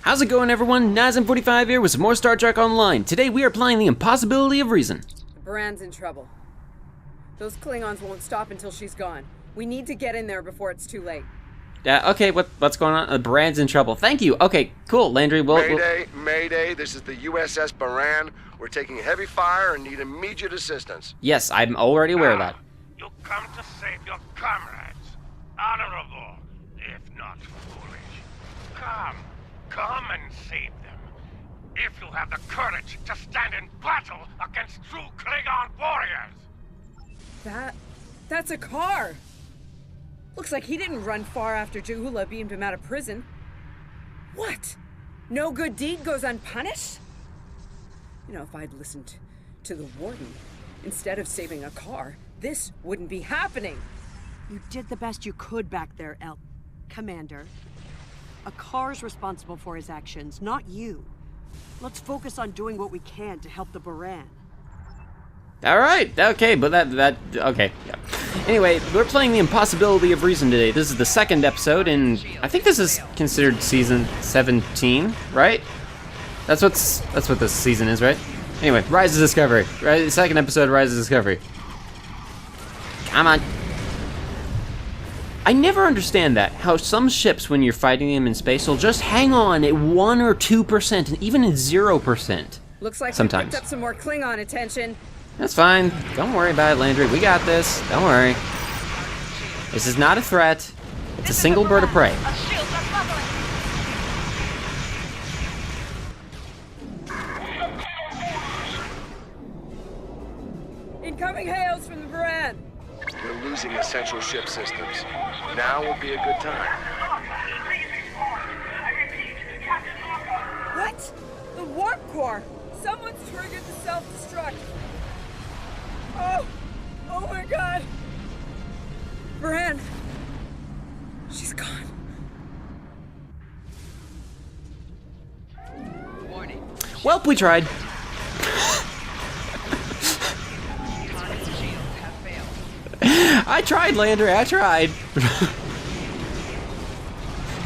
How's it going, everyone? Nyzam45 here with some more Star Trek Online. Today we are playing the Impossibility of Reason. Baran's in trouble. Those Klingons won't stop until she's gone. We need to get in there before it's too late. Okay, what's going on? Baran's in trouble. Thank you. Okay, cool, Landry. Mayday, this is the USS Baran. We're taking heavy fire and need immediate assistance. Yes, I'm already aware of that. You come to save your comrades. Honorable, if not foolish. Come and save them. If you have the courage to stand in battle against true Klingon warriors. That's a car. Looks like he didn't run far after Jahula beamed him out of prison. What? No good deed goes unpunished? You know, if I'd listened to the warden instead of saving a car, this wouldn't be happening. You did the best you could back there, Commander. A car's responsible for his actions, not you. Let's focus on doing what we can to help the Baran. Alright, okay, but okay, yeah. Anyway, we're playing the Impossibility of Reason today. This is the second episode, and I think this is considered season 17, right? That's what this season is, right? Anyway, Rise of Discovery. Right, second episode, Rise of Discovery. Come on. I never understand that, how some ships, when you're fighting them in space, will just hang on at 1 or 2%, and even at 0%. Looks like sometimes. We picked up some more Klingon attention. That's fine. Don't worry about it, Landry. We got this. Don't worry. This is not a threat. It's a single bird of prey. Incoming hails from the Baran. We're losing essential ship systems. Now will be a good time. What? The warp core! Someone's triggered the self-destruct. Oh my god! Baran! She's gone. Warning. Welp, we tried. I tried, Landry, I tried.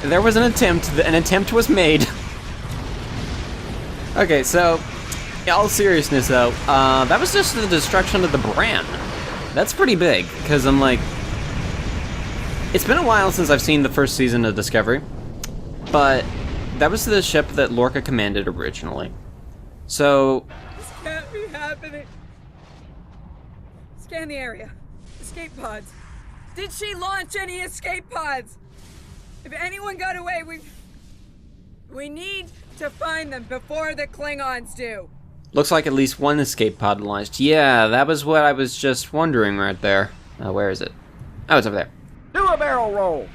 There was an attempt was made. Okay, so, in all seriousness though, that was just the destruction of the Baran. That's pretty big, because I'm like, it's been a while since I've seen the first season of Discovery, but that was the ship that Lorca commanded originally. So... This can't be happening. Scan the area. Escape pods. Did she launch any escape pods? If anyone got away, we need to find them before the Klingons do. Looks like at least one escape pod launched. Yeah, that was what I was just wondering right there. Where is it? Oh, it's over there. Do a barrel roll.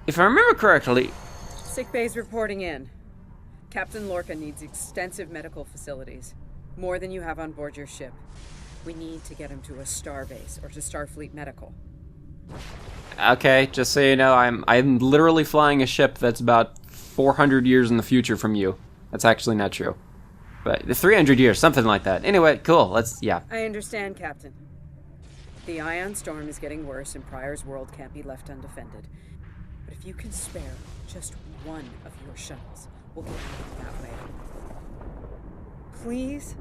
If I remember correctly... Sick bay's reporting in. Captain Lorca needs extensive medical facilities. More than you have on board your ship. We need to get him to a star base or to Starfleet Medical. Okay, just so you know, I'm literally flying a ship that's about 400 years in the future from you. That's actually not true. But 300 years, something like that. Anyway, cool, yeah. I understand, Captain. The ion storm is getting worse and Pryor's world can't be left undefended. But if you can spare just one of your shuttles, we'll get out that way. Please?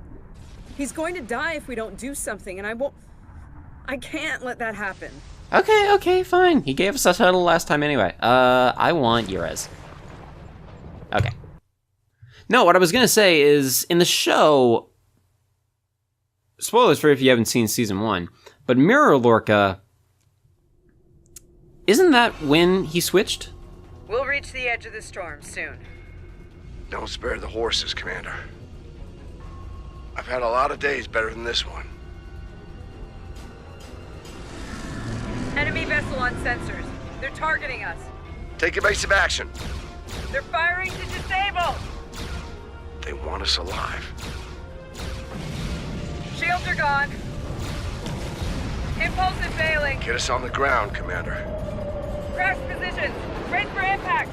He's going to die if we don't do something, and I can't let that happen. Okay, fine. He gave us a shuttle last time anyway. I want Urez. Okay. No, what I was gonna say is, in the show... Spoilers for if you haven't seen season 1, but Mirror Lorca... Isn't that when he switched? We'll reach the edge of the storm soon. Don't spare the horses, Commander. I've had a lot of days better than this one. Enemy vessel on sensors. They're targeting us. Take evasive action. They're firing to disable. They want us alive. Shields are gone. Impulsive failing. Get us on the ground, Commander. Crash positions. Ready for impact.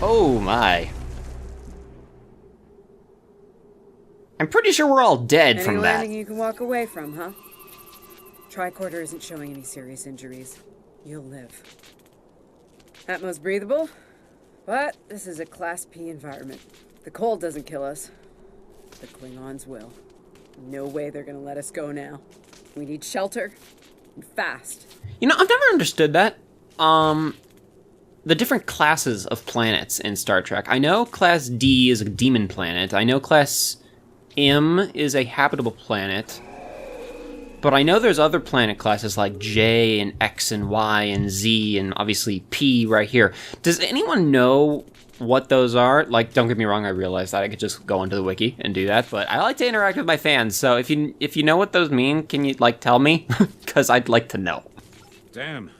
Oh my. I'm pretty sure we're all dead Any from that. landing you can walk away from, huh? Tricorder isn't showing any serious injuries. You'll live. Atmos breathable, but this is a Class P environment. The cold doesn't kill us. The Klingons will. No way they're gonna let us go now. We need shelter, and fast. You know, I've never understood that. The different classes of planets in Star Trek. I know Class D is a demon planet. I know Class M is a habitable planet. But I know there's other planet classes like J and X and Y and Z and obviously P right here. Does anyone know what those are? Like, don't get me wrong, I realize that I could just go onto the wiki and do that, but I like to interact with my fans, so if you know what those mean, can you, like, tell me? Because I'd like to know. Damn.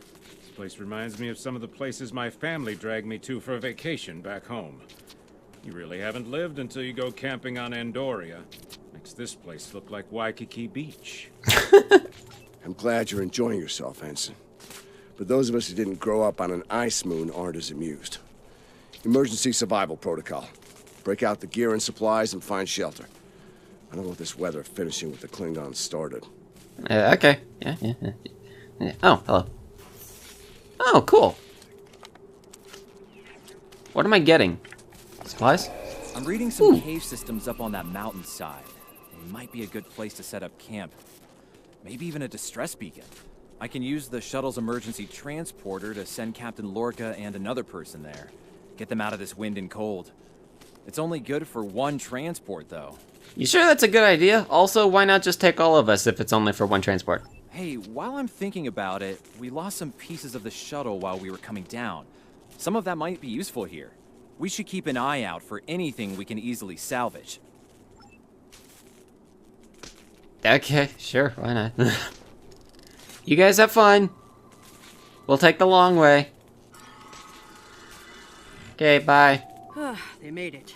This place reminds me of some of the places my family dragged me to for a vacation back home. You really haven't lived until you go camping on Andoria. Makes this place look like Waikiki Beach. I'm glad you're enjoying yourself, Ensign. But those of us who didn't grow up on an ice moon aren't as amused. Emergency survival protocol. Break out the gear and supplies and find shelter. I don't want this weather finishing with the Klingons started. Okay. Yeah. Oh, hello. Oh, cool. What am I getting? Supplies? I'm reading some cave systems up on that mountainside. It might be a good place to set up camp. Maybe even a distress beacon. I can use the shuttle's emergency transporter to send Captain Lorca and another person there. Get them out of this wind and cold. It's only good for one transport, though. You sure that's a good idea? Also, why not just take all of us if it's only for one transport? Hey, while I'm thinking about it, we lost some pieces of the shuttle while we were coming down. Some of that might be useful here. We should keep an eye out for anything we can easily salvage. Okay, sure, why not? You guys have fun. We'll take the long way. Okay, bye. They made it.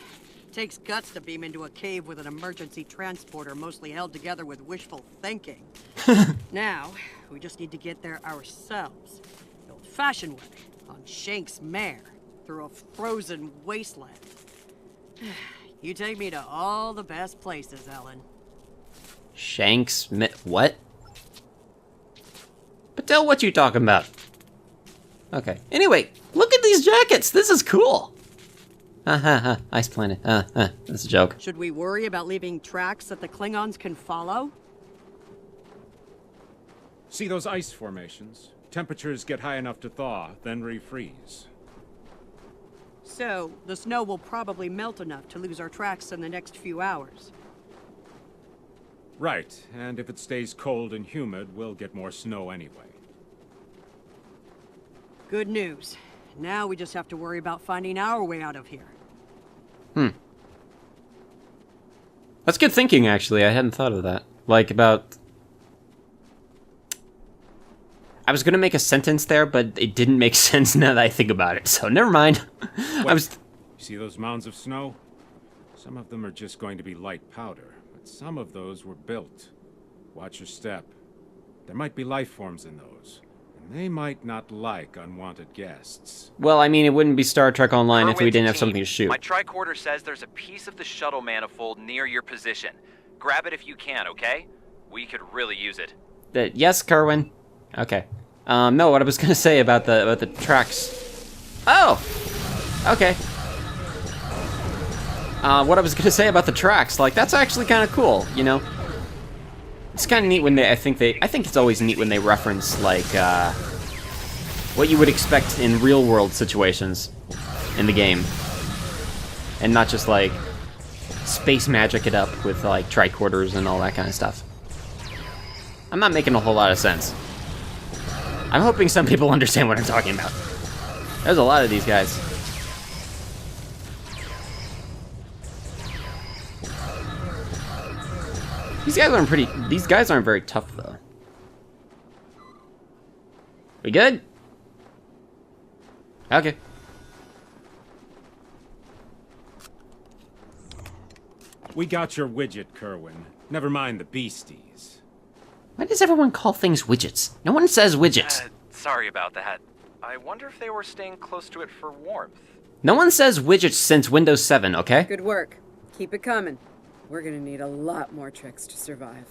Takes guts to beam into a cave with an emergency transporter mostly held together with wishful thinking. Now, we just need to get there ourselves. The old-fashioned way, on Shank's mare, through a frozen wasteland. You take me to all the best places, Ellen. Shanks, what? Patel, what you talking about? Okay. Anyway, look at these jackets. This is cool. Ice planet. That's a joke. Should we worry about leaving tracks that the Klingons can follow? See those ice formations? Temperatures get high enough to thaw, then refreeze. So, the snow will probably melt enough to lose our tracks in the next few hours. Right, and if it stays cold and humid, we'll get more snow anyway. Good news. Now we just have to worry about finding our way out of here. That's good thinking, actually. I hadn't thought of that. Like, about... I was gonna make a sentence there, but it didn't make sense now that I think about it, so never mind. Wait, I was... You see those mounds of snow? Some of them are just going to be light powder, but some of those were built. Watch your step. There might be life forms in those. They might not like unwanted guests. Well, I mean, it wouldn't be Star Trek Online if we Kerwin's didn't have team, something to shoot. My tricorder says there's a piece of the shuttle manifold near your position. Grab it if you can, okay? We could really use it. Yes, Kerwin. Okay. No, what I was gonna say about the tracks. Oh! Okay. What I was gonna say about the tracks, like, that's actually kind of cool, you know? It's kind of neat when I think it's always neat when they reference, like, what you would expect in real-world situations in the game. And not just, like, space magic it up with, like, tricorders and all that kind of stuff. I'm not making a whole lot of sense. I'm hoping some people understand what I'm talking about. There's a lot of these guys. These guys aren't very tough, though. We good? Okay. We got your widget, Kerwin. Never mind the beasties. Why does everyone call things widgets? No one says widgets. Sorry about that. I wonder if they were staying close to it for warmth. No one says widgets since Windows 7, okay? Good work. Keep it coming. We're gonna need a lot more tricks to survive.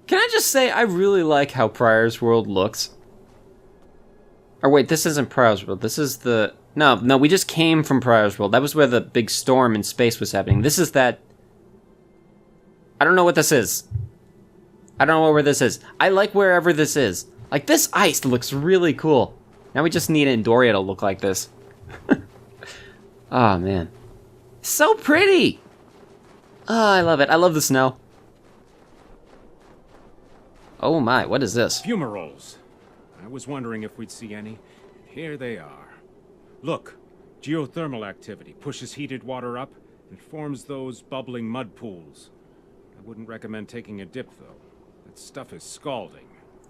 Can I just say, I really like how Pryor's World looks. Or wait, this isn't Pryor's World. This is the... No, we just came from Pryor's World. That was where the big storm in space was happening. This is that... I don't know what this is. I don't know where this is. I like wherever this is. Like, this ice looks really cool. Now we just need Andoria to look like this. Oh, man. So pretty! Oh, I love it. I love the snow. Oh my, what is this? Fumaroles. I was wondering if we'd see any. Here they are. Look, geothermal activity pushes heated water up and forms those bubbling mud pools. I wouldn't recommend taking a dip, though. That stuff is scalding.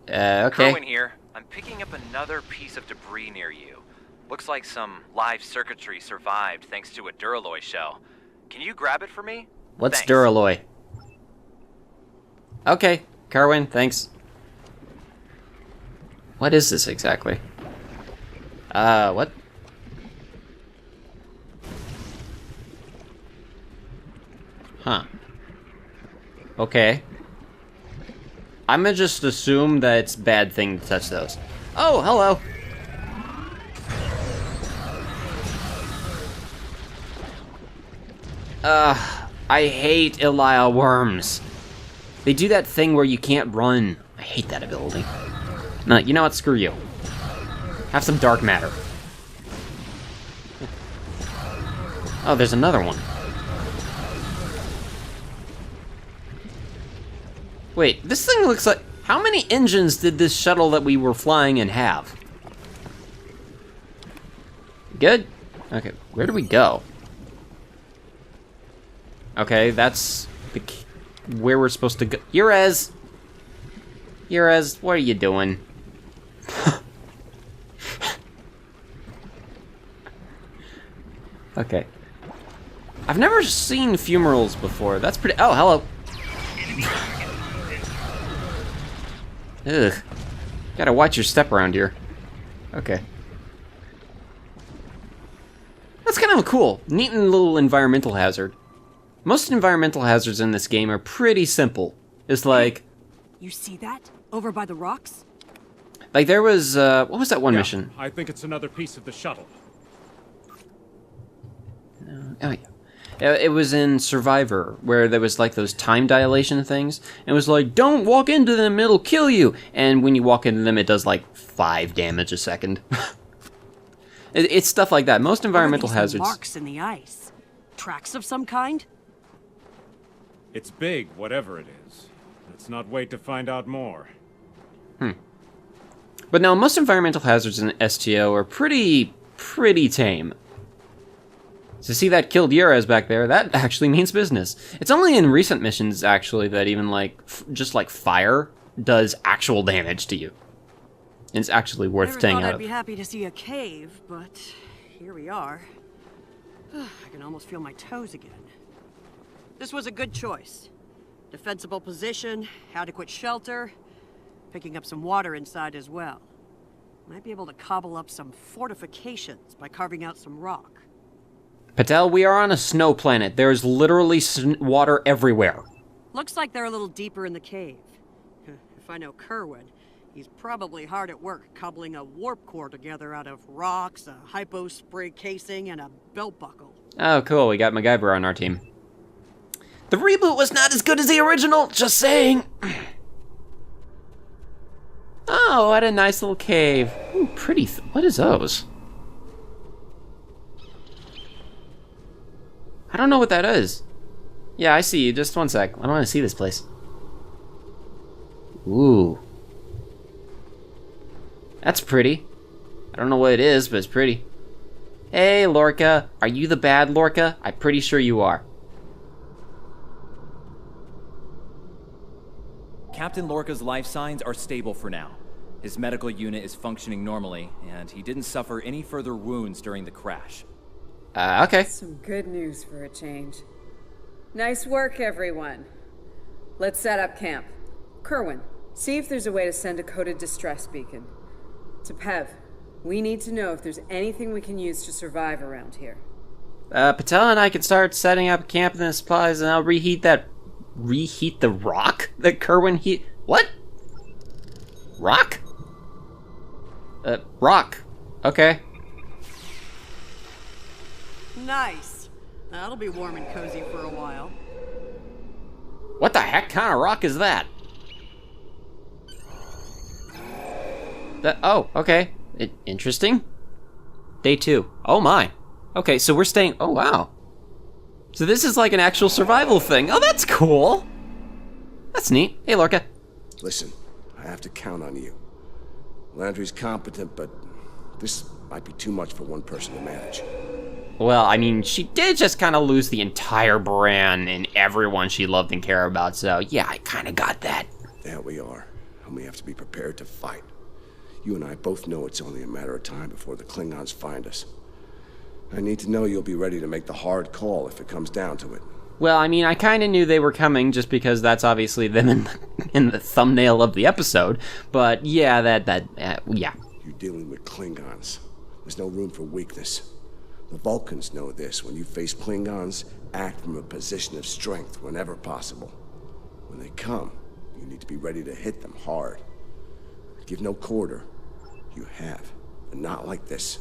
Okay. Kerwin here. I'm picking up another piece of debris near you. Looks like some live circuitry survived thanks to a Duralloy shell. Can you grab it for me? What's Thanks. Duralloy? Okay, Kerwin, thanks. What is this exactly? What? Huh. Okay. I'm gonna just assume that it's a bad thing to touch those. Oh, hello. I hate Elia worms. They do that thing where you can't run. I hate that ability. No, you know what? Screw you. Have some dark matter. Oh, there's another one. Wait, this thing looks like... How many engines did this shuttle that we were flying in have? Good? Okay, where do we go? Okay, that's where we're supposed to go. Urez, what are you doing? Okay. I've never seen fumaroles before. That's pretty... Oh, hello. Ugh. Gotta watch your step around here. Okay. That's kind of cool. Neat and little environmental hazard. Most environmental hazards in this game are pretty simple. It's like... You see that? Over by the rocks? Like there was, what was that one mission? I think it's another piece of the shuttle. Oh yeah. It was in Survivor, where there was like those time dilation things. And it was like, don't walk into them, it'll kill you. And when you walk into them, it does like 5 damage a second. It's stuff like that. Most environmental hazards... Marks in the ice. Tracks of some kind? It's big, whatever it is. Let's not wait to find out more. But no, most environmental hazards in STO are pretty tame. To see that killed Urez back there, that actually means business. It's only in recent missions, actually, that even, like, just like fire does actual damage to you. And it's actually worth staying out I'd of. be happy to see a cave, but here we are. I can almost feel my toes again. This was a good choice. Defensible position, adequate shelter, picking up some water inside as well. Might be able to cobble up some fortifications by carving out some rock. Patel, we are on a snow planet. There's literally water everywhere. Looks like they're a little deeper in the cave. If I know Kerwin, he's probably hard at work cobbling a warp core together out of rocks, a hypo spray casing, and a belt buckle. Oh, cool. We got MacGyver on our team. The reboot was not as good as the original, just saying. Oh, what a nice little cave. Ooh, pretty. What is those? I don't know what that is. Yeah, I see you. Just one sec. I want to see this place. Ooh. That's pretty. I don't know what it is, but it's pretty. Hey, Lorca. Are you the bad Lorca? I'm pretty sure you are. Captain Lorca's life signs are stable for now. His medical unit is functioning normally, and he didn't suffer any further wounds during the crash. Okay. Some good news for a change. Nice work, everyone. Let's set up camp. Kerwin, see if there's a way to send a coded distress beacon. To Pev, we need to know if there's anything we can use to survive around here. Patel and I can start setting up camp and the supplies, and I'll reheat the rock that Kerwin heat. What? Rock? Rock. Okay. Nice. That'll be warm and cozy for a while. What the heck kind of rock is that? Oh, okay. Interesting. Day 2. Oh my. Okay, so we're staying... Oh, wow. So this is like an actual survival thing. Oh, that's cool. That's neat. Hey, Lorca. Listen, I have to count on you. Landry's competent, but this might be too much for one person to manage. Well, I mean, she did just kind of lose the entire brand and everyone she loved and cared about, so yeah, I kind of got that. There we are, and we have to be prepared to fight. You and I both know it's only a matter of time before the Klingons find us. I need to know you'll be ready to make the hard call if it comes down to it. Well, I mean, I kind of knew they were coming just because that's obviously them in the thumbnail of the episode, but yeah, yeah. You're dealing with Klingons. There's no room for weakness. The Vulcans know this. When you face Klingons, act from a position of strength whenever possible. When they come, you need to be ready to hit them hard. Give no quarter. You have, but not like this.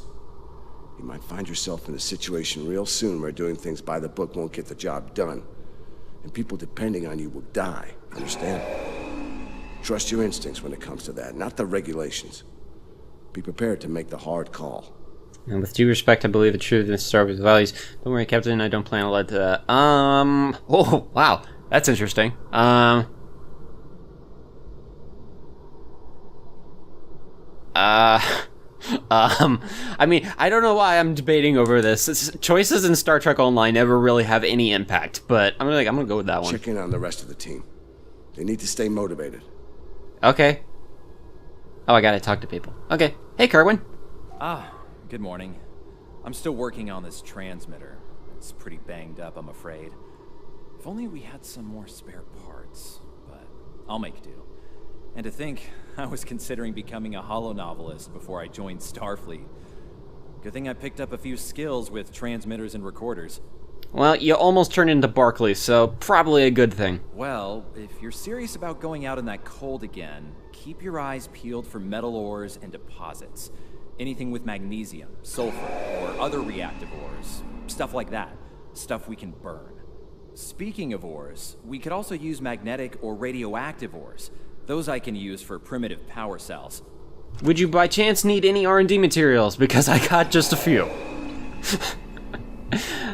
You might find yourself in a situation real soon where doing things by the book won't get the job done. And people depending on you will die, understand? Trust your instincts when it comes to that, not the regulations. Be prepared to make the hard call. And with due respect, I believe the truth in Star Wars values. Don't worry, Captain, I don't plan to let that. Oh, wow. That's interesting. I mean, I don't know why I'm debating over this. Choices in Star Trek Online never really have any impact, but I'm gonna go with that one. Check in on the rest of the team. They need to stay motivated. Okay. Oh, I gotta talk to people. Okay. Hey, Kerwin. Good morning. I'm still working on this transmitter. It's pretty banged up, I'm afraid. If only we had some more spare parts, but I'll make do. And to think, I was considering becoming a holonovelist before I joined Starfleet. Good thing I picked up a few skills with transmitters and recorders. Well, you almost turned into Barclay, so probably a good thing. Well, if you're serious about going out in that cold again, keep your eyes peeled for metal ores and deposits. Anything with magnesium, sulfur, or other reactive ores. Stuff like that. Stuff we can burn. Speaking of ores, we could also use magnetic or radioactive ores. Those I can use for primitive power cells. Would you by chance need any R&D materials? Because I got just a few.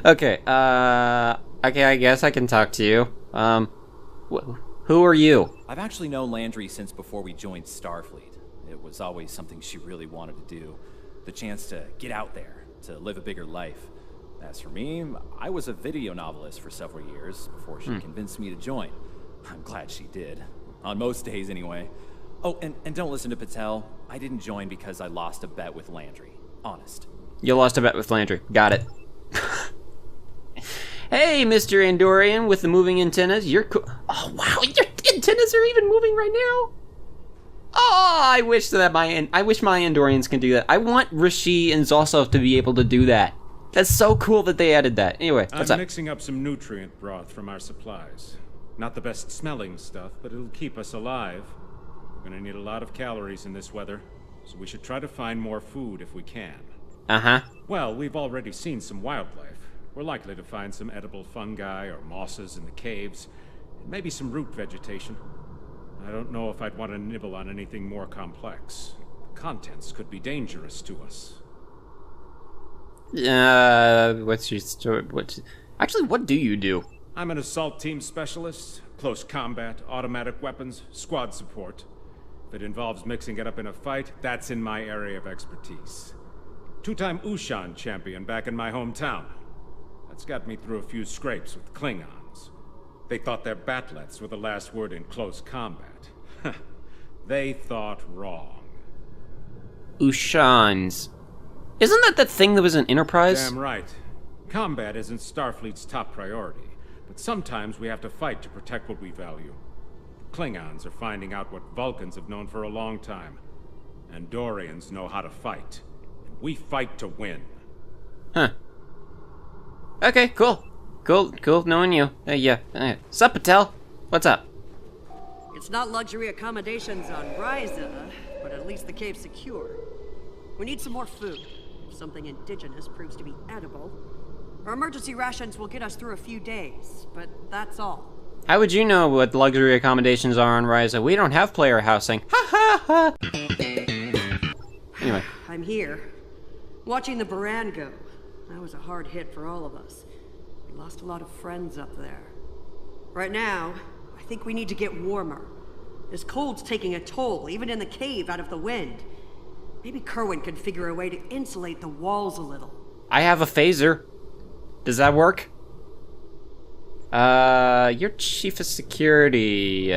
Okay, I guess I can talk to you. Who are you? I've actually known Landry since before we joined Starfleet. It was always something she really wanted to do. The chance to get out there, to live a bigger life. As for me, I was a video novelist for several years before she convinced me to join. I'm glad she did. On most days, anyway. Oh, and don't listen to Patel. I didn't join because I lost a bet with Landry. Honest. You lost a bet with Landry. Got it. Hey, Mr. Andorian with the moving antennas. You're cool. Oh, wow. Your antennas are even moving right now. Oh, I wish my Andorians can do that. I want Rishi and Zosov to be able to do that. That's so cool that they added that. Anyway, what's up? I'm mixing up some nutrient broth from our supplies. Not the best smelling stuff, but it'll keep us alive. We're gonna need a lot of calories in this weather, so we should try to find more food if we can. Uh-huh. Well, we've already seen some wildlife. We're likely to find some edible fungi or mosses in the caves, and maybe some root vegetation. I don't know if I'd want to nibble on anything more complex. The contents could be dangerous to us. What's your story? Actually, what do you do? I'm an assault team specialist, close combat, automatic weapons, squad support. If it involves mixing it up in a fight, that's in my area of expertise. Two-time Ushan champion back in my hometown. That's got me through a few scrapes with Klingons. They thought their batlets were the last word in close combat. They thought wrong. Ushans. Isn't that the thing that was in Enterprise? Damn right. Combat isn't Starfleet's top priority, but sometimes we have to fight to protect what we value. Klingons are finding out what Vulcans have known for a long time. Andorians know how to fight. And we fight to win. Huh. Okay, cool. Cool knowing you. Yeah. Sup, Patel? What's up? It's not luxury accommodations on Ryza, but at least the cave's secure. We need some more food. If something indigenous proves to be edible, our emergency rations will get us through a few days, but that's all. How would you know what luxury accommodations are on Ryza? We don't have player housing. Ha ha ha! Anyway. I'm here, watching the Baran go. That was a hard hit for all of us. We lost a lot of friends up there. Right now, I think we need to get warmer. This cold's taking a toll, even in the cave out of the wind. Maybe Kerwin can figure a way to insulate the walls a little. I have a phaser. Does that work? You're chief of security,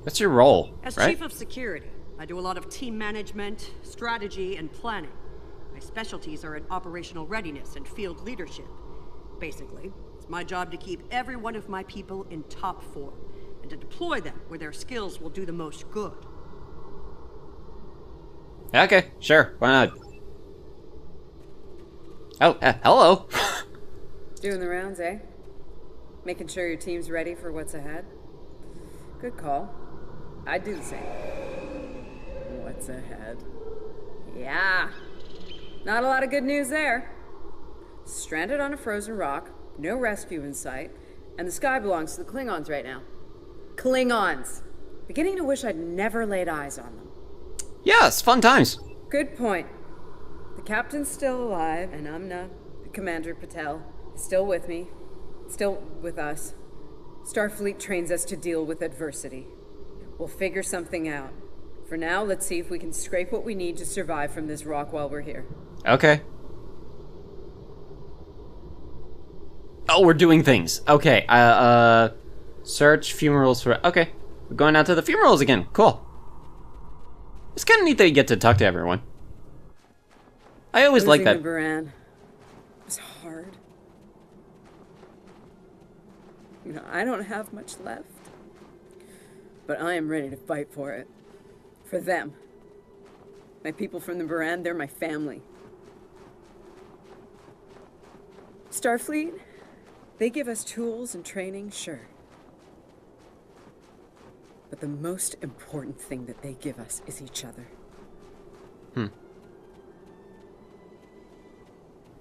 what's your role, As right? chief of security, I do a lot of team management, strategy, and planning. My specialties are in operational readiness and field leadership. Basically, it's my job to keep every one of my people in top form, and to deploy them where their skills will do the most good. Okay, sure, why not? Oh, hello. Doing the rounds, eh? Making sure your team's ready for what's ahead? Good call. I'd do the same. What's ahead? Yeah. Not a lot of good news there. Stranded on a frozen rock, no rescue in sight, and the sky belongs to the Klingons right now. Klingons! Beginning to wish I'd never laid eyes on them. Yes, fun times. Good point. The captain's still alive, and Amna, the Commander Patel, is still with me. Still with us. Starfleet trains us to deal with adversity. We'll figure something out. For now, let's see if we can scrape what we need to survive from this rock while we're here. Okay. Oh, we're doing things. Okay, search funerals for... Okay, we're going out to the funerals again. Cool. It's kind of neat that you get to talk to everyone. I always like that. Losing the Baran was hard. You know, I don't have much left. But I am ready to fight for it. For them. My people from the Baran, they're my family. Starfleet, they give us tools and training, sure. But the most important thing that they give us is each other.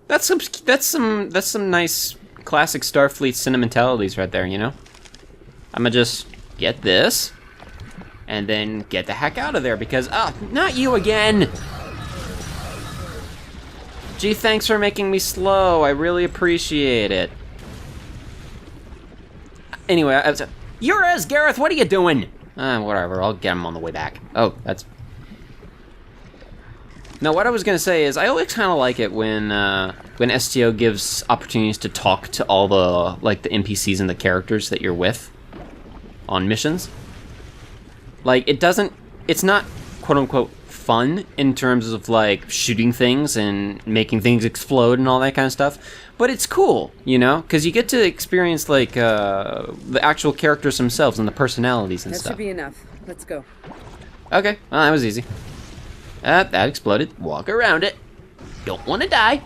That's some nice classic Starfleet sentimentalities right there, you know? I'ma just get this, and then get the heck out of there because, not you again! Gee, thanks for making me slow. I really appreciate it. Anyway, Yuraz, Gareth, what are you doing? Whatever, I'll get him on the way back. Oh, that's... No, what I was gonna say is I always kind of like it when STO gives opportunities to talk to all the, like, the NPCs and the characters that you're with on missions. Like, it's not quote-unquote fun in terms of, like, shooting things and making things explode and all that kind of stuff, but it's cool, you know? Because you get to experience, like, the actual characters themselves and the personalities and That stuff. should be enough. Let's go. Okay, well, that was easy. That exploded. Walk around it. Don't want to die.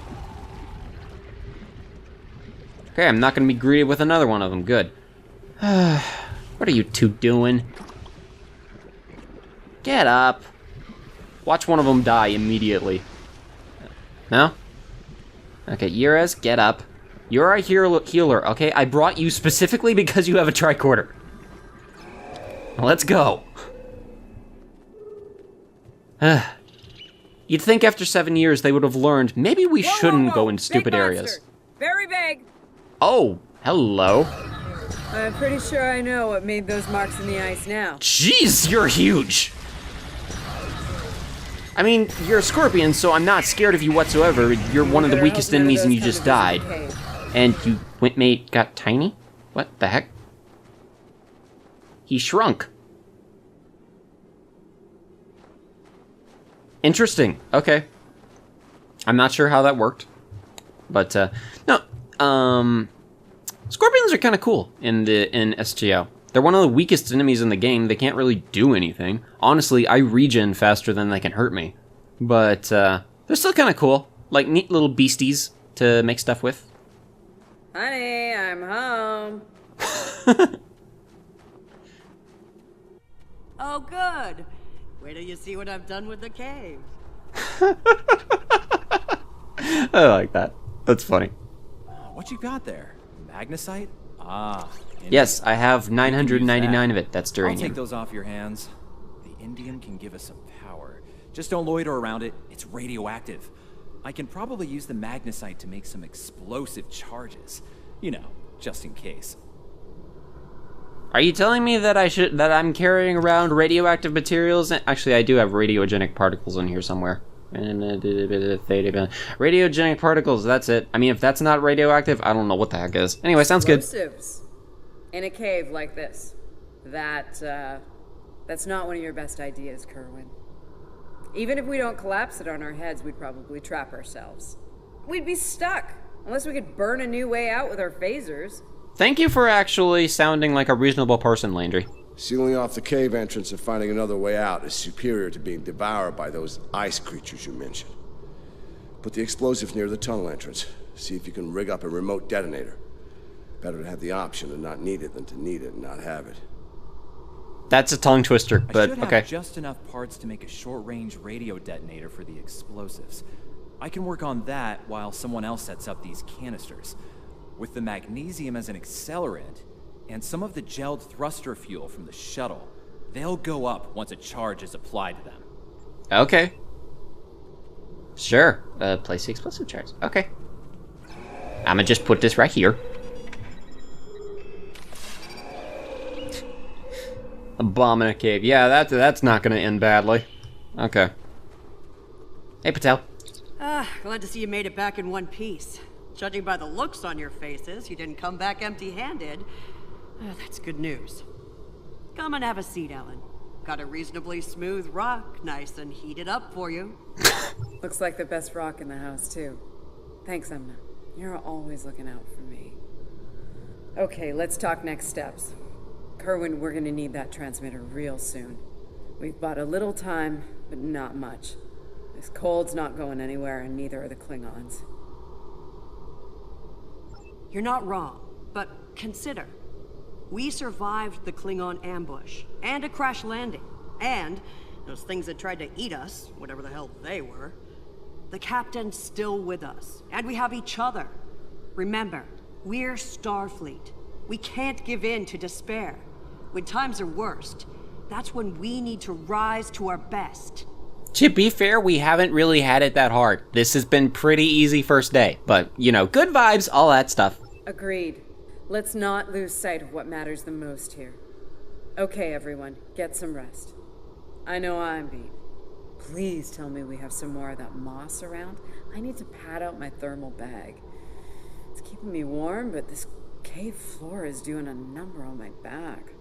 Okay, I'm not going to be greeted with another one of them. Good. What are you two doing? Get up. Watch one of them die immediately. No? Okay, Yuraz, get up. You're a healer, okay? I brought you specifically because you have a tricorder. Let's go. You'd think after 7 years they would have learned maybe we shouldn't go in stupid Big areas. monster. Very big. Oh, hello. I'm pretty sure I know what made those marks in the ice now. Jeez, you're huge. I mean, you're a scorpion, so I'm not scared of you whatsoever. You're one of the weakest enemies and you just died. And you got tiny? What the heck? He shrunk. Interesting. Okay. I'm not sure how that worked. But, no. Scorpions are kind of cool in SGO. They're one of the weakest enemies in the game. They can't really do anything. Honestly, I regen faster than they can hurt me. But, they're still kind of cool. Like, neat little beasties. to make stuff with? Honey, I'm home. Oh, good. Wait till you see what I've done with the cave. I like that. That's funny. What you got there? Magnesite? Ah. Yes, I have We can use 999 that. of it. That's I'll duranium. take those off your hands. The indium can give us some power. Just don't loiter around it. It's radioactive. I can probably use the magnesite to make some explosive charges. You know, just in case. Are you telling me that I'm carrying around radioactive materials? Actually, I do have radiogenic particles in here somewhere. Radiogenic particles, that's it. I mean, if that's not radioactive, I don't know what the heck is. Anyway, sounds good. Explosives. In a cave like this. That's not one of your best ideas, Kerwin. Even if we don't collapse it on our heads, we'd probably trap ourselves. We'd be stuck, unless we could burn a new way out with our phasers. Thank you for actually sounding like a reasonable person, Landry. Sealing off the cave entrance and finding another way out is superior to being devoured by those ice creatures you mentioned. Put the explosive near the tunnel entrance. See if you can rig up a remote detonator. Better to have the option and not need it than to need it and not have it. That's a tongue twister, but I should okay. have just enough parts to make a short-range radio detonator for the explosives. I can work on that while someone else sets up these canisters. With the magnesium as an accelerant, and some of the gelled thruster fuel from the shuttle, they'll go up once a charge is applied to them. Okay. Sure. Place the explosive charge. Okay. I'ma just put this right here. A bomb in a cave. Yeah, that's not gonna end badly. Okay. Hey, Patel. Glad to see you made it back in one piece. Judging by the looks on your faces, you didn't come back empty-handed. That's good news. Come and have a seat, Ellen. Got a reasonably smooth rock, nice and heated up for you. Looks like the best rock in the house, too. Thanks, Emma. You're always looking out for me. Okay, let's talk next steps. Kerwin, we're gonna need that transmitter real soon. We've bought a little time, but not much. This cold's not going anywhere, and neither are the Klingons. You're not wrong, but consider. We survived the Klingon ambush, and a crash landing, and those things that tried to eat us, whatever the hell they were. The captain's still with us, and we have each other. Remember, we're Starfleet. We can't give in to despair. When times are worst, that's when we need to rise to our best. To be fair, we haven't really had it that hard. This has been pretty easy first day, but, you know, good vibes, all that stuff. Agreed. Let's not lose sight of what matters the most here. Okay, everyone, get some rest. I know I'm beat. Please tell me we have some more of that moss around. I need to pad out my thermal bag. It's keeping me warm, but this cave floor is doing a number on my back.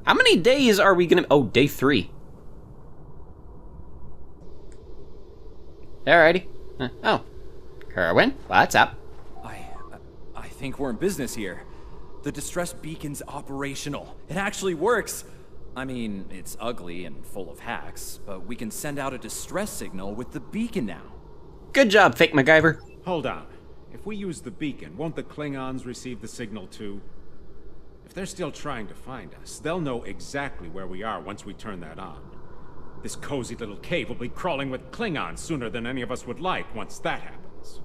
How many days are we gonna... Oh, day 3. Alrighty. Oh. Kerwin, what's up? I think we're in business here. The distress beacon's operational. It actually works. I mean, it's ugly and full of hacks, but we can send out a distress signal with the beacon now. Good job, fake MacGyver. Hold on. If we use the beacon, won't the Klingons receive the signal too? If they're still trying to find us, they'll know exactly where we are once we turn that on. This cozy little cave will be crawling with Klingons sooner than any of us would like once that happens.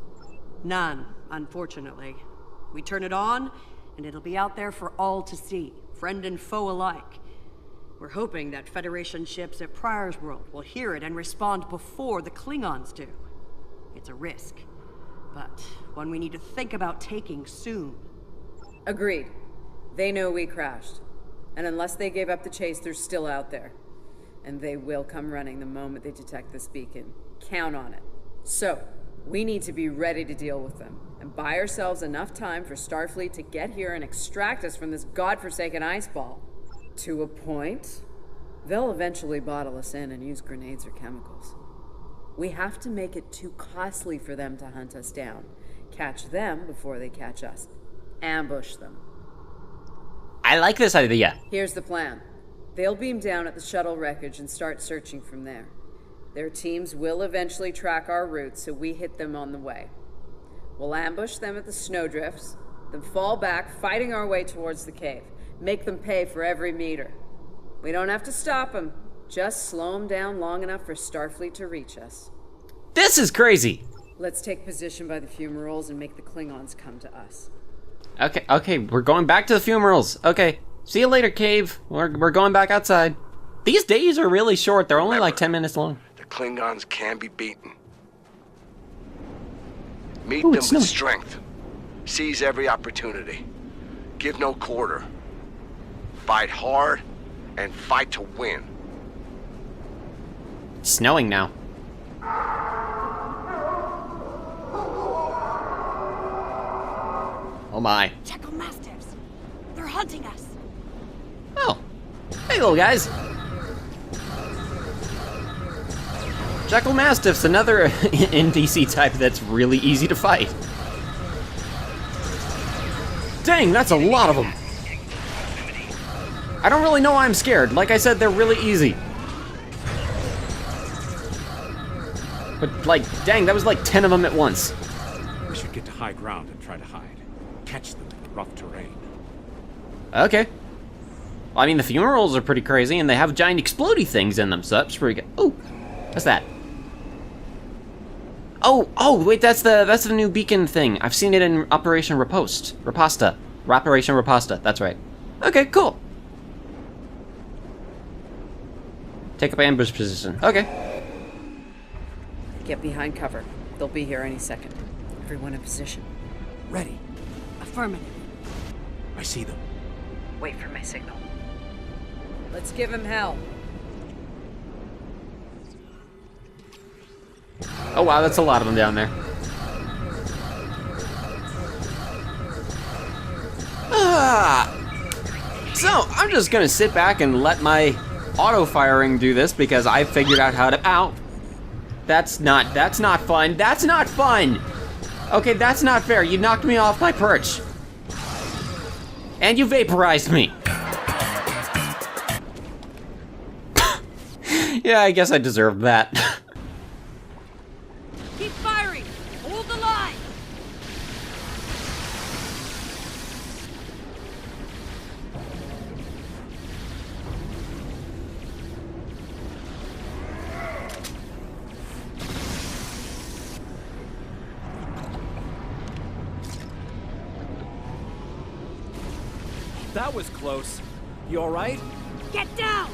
None, unfortunately. We turn it on, and it'll be out there for all to see, friend and foe alike. We're hoping that Federation ships at Pryor's World will hear it and respond before the Klingons do. It's a risk, but one we need to think about taking soon. Agreed. They know we crashed. And unless they gave up the chase, they're still out there. And they will come running the moment they detect this beacon. Count on it. So, we need to be ready to deal with them, and buy ourselves enough time for Starfleet to get here and extract us from this godforsaken ice ball. To a point, they'll eventually bottle us in and use grenades or chemicals. We have to make it too costly for them to hunt us down. Catch them before they catch us. Ambush them. I like this idea. Here's the plan. They'll beam down at the shuttle wreckage and start searching from there. Their teams will eventually track our route, so we hit them on the way. We'll ambush them at the snowdrifts, then fall back, fighting our way towards the cave. Make them pay for every meter. We don't have to stop them, just slow them down long enough for Starfleet to reach us. This is crazy! Let's take position by the fumaroles and make the Klingons come to us. Okay, we're going back to the fumaroles. Okay, see you later, cave. We're going back outside. These days are really short. They're only like 10 minutes long. The Klingons can be beaten. Meet Ooh, them it's with snowing. strength. Seize every opportunity. Give no quarter. Fight hard and fight to win. It's snowing now. Oh my. Check on mastiffs. They're hunting us. Oh. Hey, little guys. Jekyll Mastiff's another NPC type that's really easy to fight. Dang, that's a lot of them. I don't really know why I'm scared. Like I said, they're really easy. But, like, dang, that was like 10 of them at once. We should get to high ground and try to hide. Catch them in the rough terrain. Okay. Well, I mean, the funerals are pretty crazy, and they have giant explodey things in them, so that's pretty good. Ooh, what's that? Oh, wait, that's the new beacon thing. I've seen it in Operation Raposta. Operation Raposta, that's right. Okay, cool. Take up ambush position. Okay. Get behind cover. They'll be here any second. Everyone in position. Ready. Affirmative. I see them. Wait for my signal. Let's give him hell. Oh wow, that's a lot of them down there. So, I'm just gonna sit back and let my auto-firing do this because I figured out how to... Ow! That's not fun. That's not fun! Okay, that's not fair. You knocked me off my perch. And you vaporized me. Yeah, I guess I deserved that. Keep firing! Hold the line! That was close. You alright? Get down!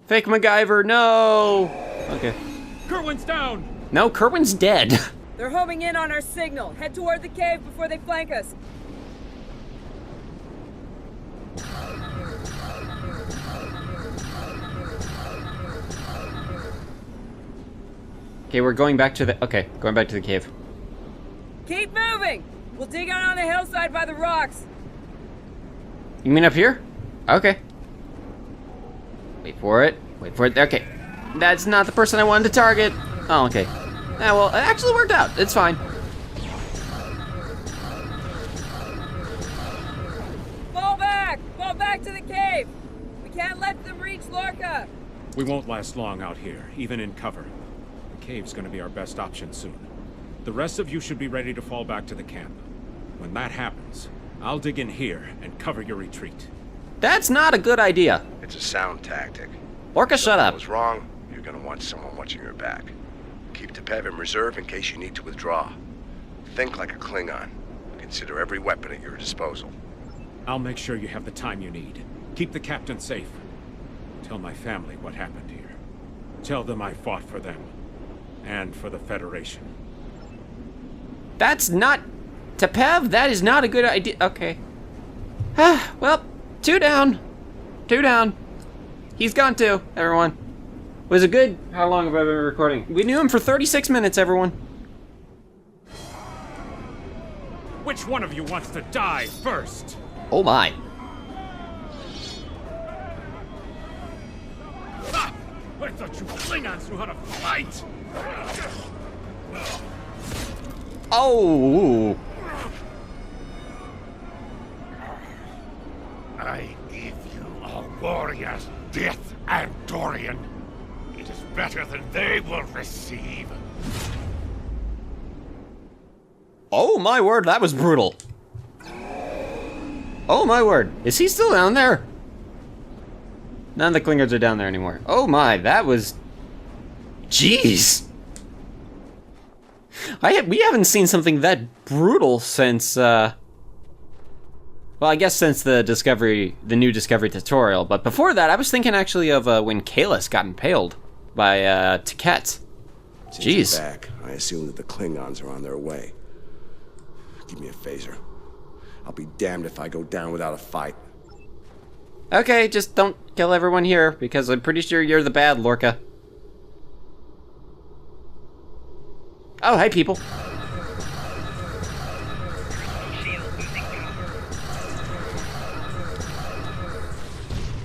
Fake MacGyver, no! Okay. Kerwin's down! No, Kerwin's dead. They're homing in on our signal. Head toward the cave before they flank us. Okay, we're going back to the... Okay, going back to the cave. Keep moving! We'll dig out on the hillside by the rocks. You mean up here? Okay. Wait for it. Wait for it. Okay. That's not the person I wanted to target. Oh, okay. Yeah, well, it actually worked out. It's fine. Fall back! Fall back to the cave! We can't let them reach Lorca! We won't last long out here, even in cover. The cave's gonna be our best option soon. The rest of you should be ready to fall back to the camp. When that happens, I'll dig in here and cover your retreat. That's not a good idea. It's a sound tactic. Orca, shut If up. it was wrong, you're gonna want someone watching your back. Keep the PEV in reserve in case you need to withdraw. Think like a Klingon. Consider every weapon at your disposal. I'll make sure you have the time you need. Keep the captain safe. Tell my family what happened here. Tell them I fought for them. And for the Federation. That's not... Tepev, that is not a good idea. Okay. Well, 2 down. 2 down. He's gone too, everyone. Was it good? How long have I been recording? We knew him for 36 minutes, everyone. Which one of you wants to die first? Oh my. I thought you Klingons knew how to fight! Oh! I give you a warrior's death, Andorian. It is better than they will receive. Oh my word, that was brutal. Oh my word, is he still down there? None of the Klingons are down there anymore. Oh my, that was... Jeez! We haven't seen something that brutal since, well, I guess since the new Discovery tutorial, but before that, I was thinking actually of when Kalis got impaled by, Taket. Since Jeez. you're back, I assume that the Klingons are on their way. Give me a phaser. I'll be damned if I go down without a fight. Okay, just don't kill everyone here, because I'm pretty sure you're the bad Lorca. Oh, hey people.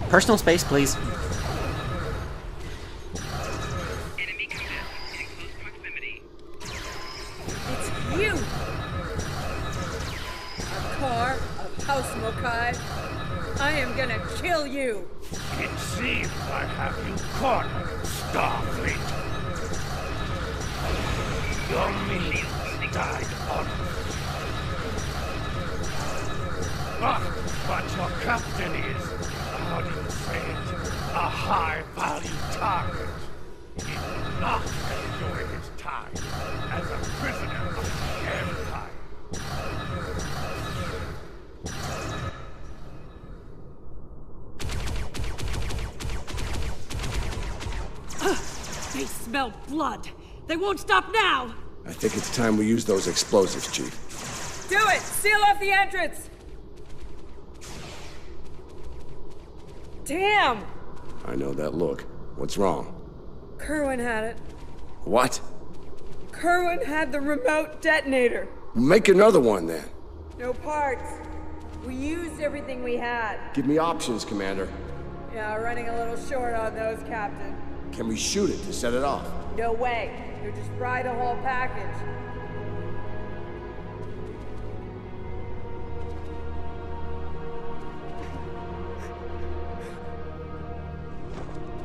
Personal space, please. Enemy combat in close proximity. It's you! A car of House Mokai. I am gonna kill you! It seems I have you cornered, Starfleet. Your means died on. But your captain is, how do you say it, a high-value target. He will not enjoy his time as a prisoner of the Empire. They smell blood. They won't stop now. I think it's time we use those explosives, Chief. Do it! Seal off the entrance! Damn! I know that look. What's wrong? Kerwin had it. What? Kerwin had the remote detonator. Make another one, then. No parts. We used everything we had. Give me options, Commander. Yeah, running a little short on those, Captain. Can we shoot it to set it off? No way. You'll just fry the whole package.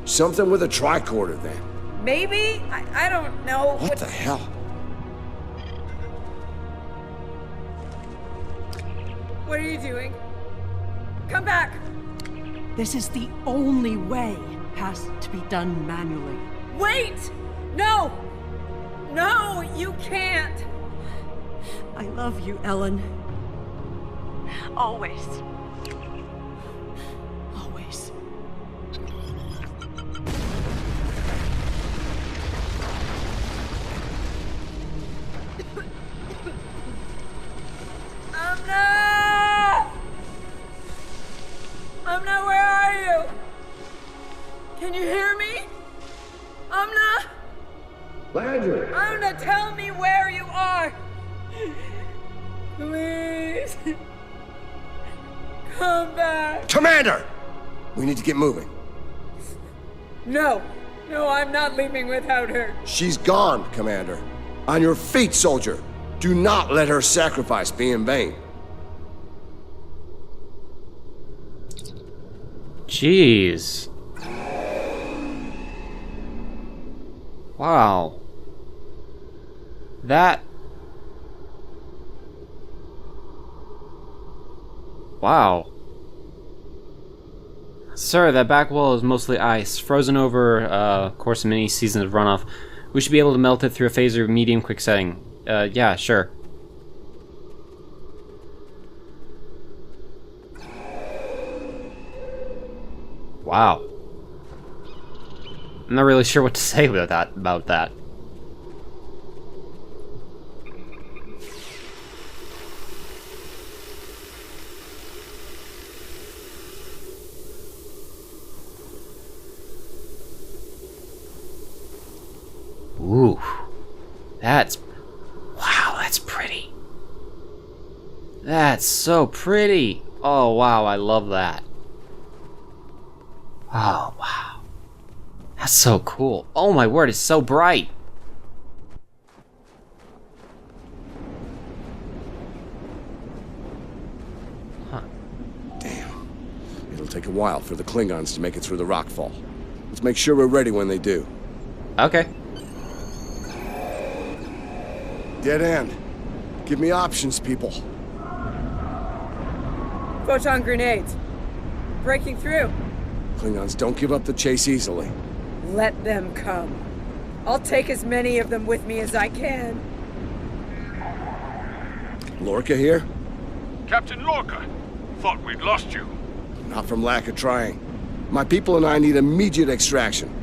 Something with a tricorder, then. Maybe? I don't know. What the hell? What are you doing? Come back! This is the only way. Has to be done manually. Wait! No! No, you can't! I love you, Ellen. Always. Always. Amna, where are you? Can you hear me? Amna? Landry! Amna, tell me where you are! Please. Come back. Commander! We need to get moving. No. No, I'm not leaving without her. She's gone, Commander. On your feet, soldier. Do not let her sacrifice be in vain. Jeez. Wow. That... Wow. Sir, that back wall is mostly ice, frozen over course of many seasons of runoff. We should be able to melt it through a phaser medium quick setting. Yeah, sure. Wow. I'm not really sure what to say about that. Ooh. Wow, that's pretty. That's so pretty. Oh, wow, I love that. Oh, wow. That's so cool. Oh my word, it's so bright. Damn. It'll take a while for the Klingons to make it through the rockfall. Let's make sure we're ready when they do. Okay. Dead end. Give me options, people. Photon grenades. Breaking through. Klingons don't give up the chase easily. Let them come. I'll take as many of them with me as I can. Lorca here? Captain Lorca, thought we'd lost you. Not from lack of trying. My people and I need immediate extraction.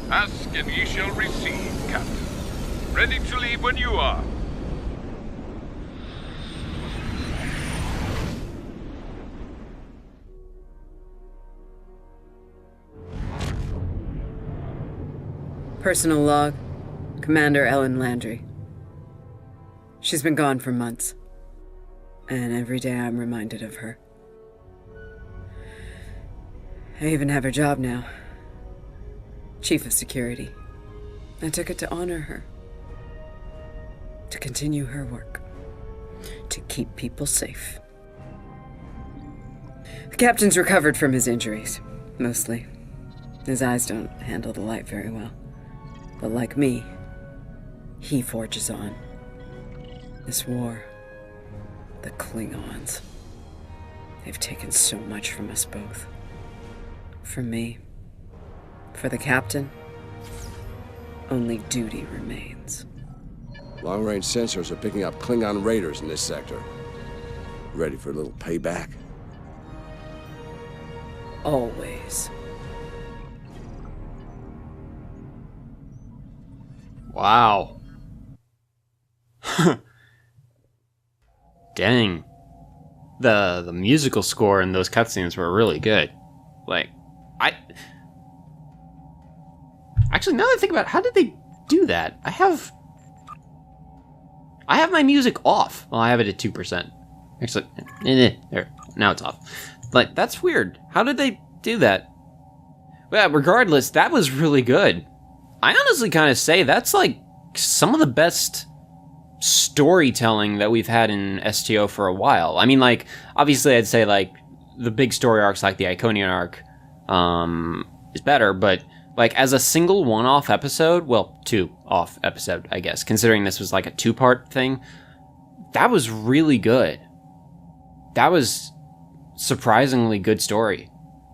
Ask and ye shall receive, Captain. Ready to leave when you are. Personal log. Commander Ellen Landry. She's been gone for months. And every day I'm reminded of her. I even have her job now. Chief of Security. I took it to honor her. To continue her work. To keep people safe. The captain's recovered from his injuries. Mostly. His eyes don't handle the light very well. But like me, he forges on. This war, the Klingons, they've taken so much from us both. From me, for the captain, only duty remains. Long-range sensors are picking up Klingon raiders in this sector. Ready for a little payback? Always. Wow. Dang. The musical score in those cutscenes were really good. Like, actually, now that I think about it, how did they do that? I have my music off. Well, I have it at 2%. Actually, there. Now it's off. Like, that's weird. How did they do that? Well, regardless, that was really good. I honestly kind of say that's like some of the best storytelling that we've had in STO for a while. I mean, like, obviously I'd say like the big story arcs like the Iconian arc is better, but like as a single one-off episode, well, two-off episode, I guess, considering this was like a two-part thing, that was really good. That was surprisingly good story.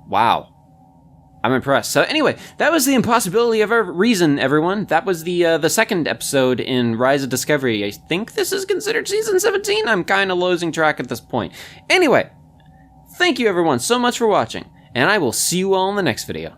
Wow. I'm impressed. So anyway, that was the Impossibility of Reason, everyone. That was the second episode in Rise of Discovery. I think this is considered Season 17. I'm kind of losing track at this point. Anyway, thank you everyone so much for watching, and I will see you all in the next video.